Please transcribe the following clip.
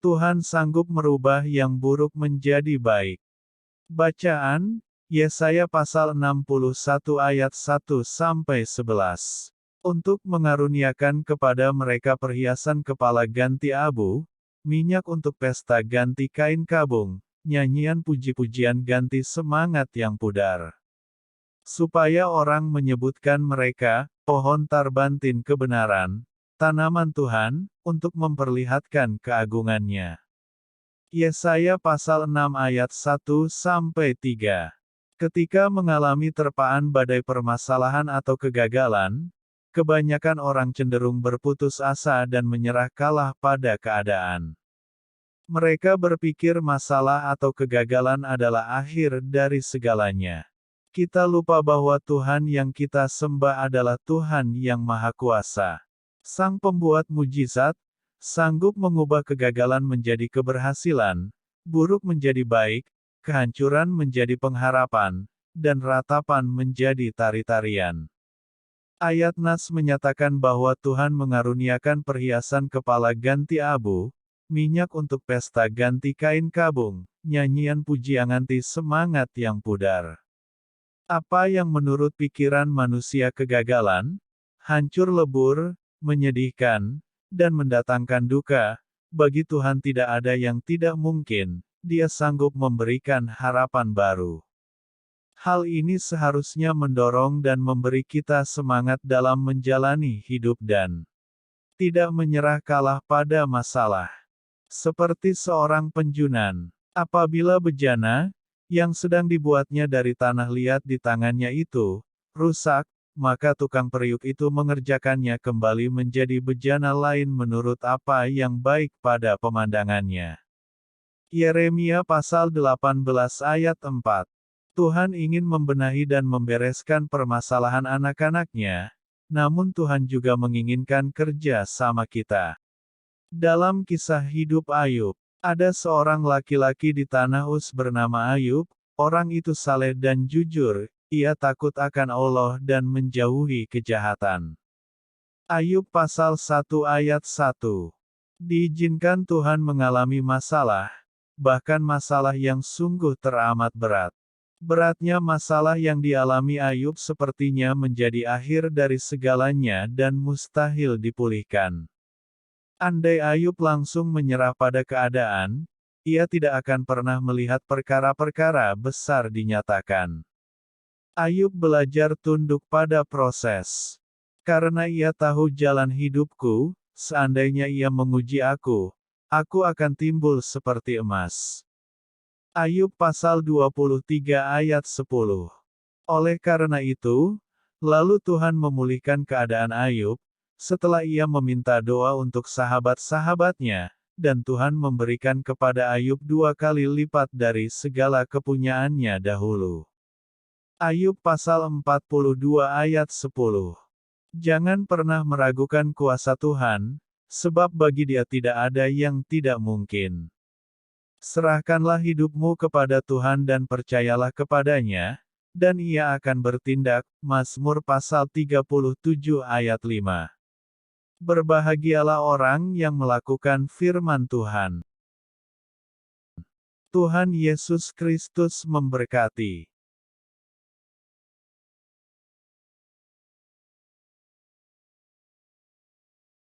Tuhan sanggup merubah yang buruk menjadi baik. Bacaan, Yesaya pasal 61 ayat 1-11. Untuk mengaruniakan kepada mereka perhiasan kepala ganti abu, minyak untuk pesta ganti kain kabung, nyanyian puji-pujian ganti semangat yang pudar. Supaya orang menyebutkan mereka, pohon tarbantin kebenaran, tanaman Tuhan, untuk memperlihatkan keagungannya. Yesaya pasal 6 ayat 1-3. Ketika mengalami terpaan badai permasalahan atau kegagalan, kebanyakan orang cenderung berputus asa dan menyerah kalah pada keadaan. Mereka berpikir masalah atau kegagalan adalah akhir dari segalanya. Kita lupa bahwa Tuhan yang kita sembah adalah Tuhan yang Maha Kuasa. Sang pembuat mujizat, sanggup mengubah kegagalan menjadi keberhasilan, buruk menjadi baik, kehancuran menjadi pengharapan, dan ratapan menjadi tari-tarian. Ayat Nas menyatakan bahwa Tuhan mengaruniakan perhiasan kepala ganti abu, minyak untuk pesta ganti kain kabung, nyanyian pujian ganti semangat yang pudar. Apa yang menurut pikiran manusia kegagalan, hancur lebur, menyedihkan, dan mendatangkan duka, bagi Tuhan tidak ada yang tidak mungkin, Dia sanggup memberikan harapan baru. Hal ini seharusnya mendorong dan memberi kita semangat dalam menjalani hidup dan tidak menyerah kalah pada masalah. Seperti seorang penjunan, apabila bejana, yang sedang dibuatnya dari tanah liat di tangannya itu, rusak, maka tukang periuk itu mengerjakannya kembali menjadi bejana lain menurut apa yang baik pada pemandangannya. Yeremia pasal 18 ayat 4. Tuhan ingin membenahi dan membereskan permasalahan anak-anaknya, namun Tuhan juga menginginkan kerja sama kita. Dalam kisah hidup Ayub, ada seorang laki-laki di tanah Uz bernama Ayub, orang itu saleh dan jujur, ia takut akan Allah dan menjauhi kejahatan. Ayub pasal 1 ayat 1. Diizinkan Tuhan mengalami masalah, bahkan masalah yang sungguh teramat berat. Beratnya masalah yang dialami Ayub sepertinya menjadi akhir dari segalanya dan mustahil dipulihkan. Andai Ayub langsung menyerah pada keadaan, ia tidak akan pernah melihat perkara-perkara besar dinyatakan. Ayub belajar tunduk pada proses. Karena ia tahu jalan hidupku, seandainya ia menguji aku akan timbul seperti emas. Ayub pasal 23 ayat 10. Oleh karena itu, lalu Tuhan memulihkan keadaan Ayub, setelah ia meminta doa untuk sahabat-sahabatnya, dan Tuhan memberikan kepada Ayub 2 kali lipat dari segala kepunyaannya dahulu. Ayub pasal 42 ayat 10. Jangan pernah meragukan kuasa Tuhan, sebab bagi Dia tidak ada yang tidak mungkin. Serahkanlah hidupmu kepada Tuhan dan percayalah kepadanya, dan Ia akan bertindak. Mazmur pasal 37 ayat 5. Berbahagialah orang yang melakukan firman Tuhan. Tuhan Yesus Kristus memberkati.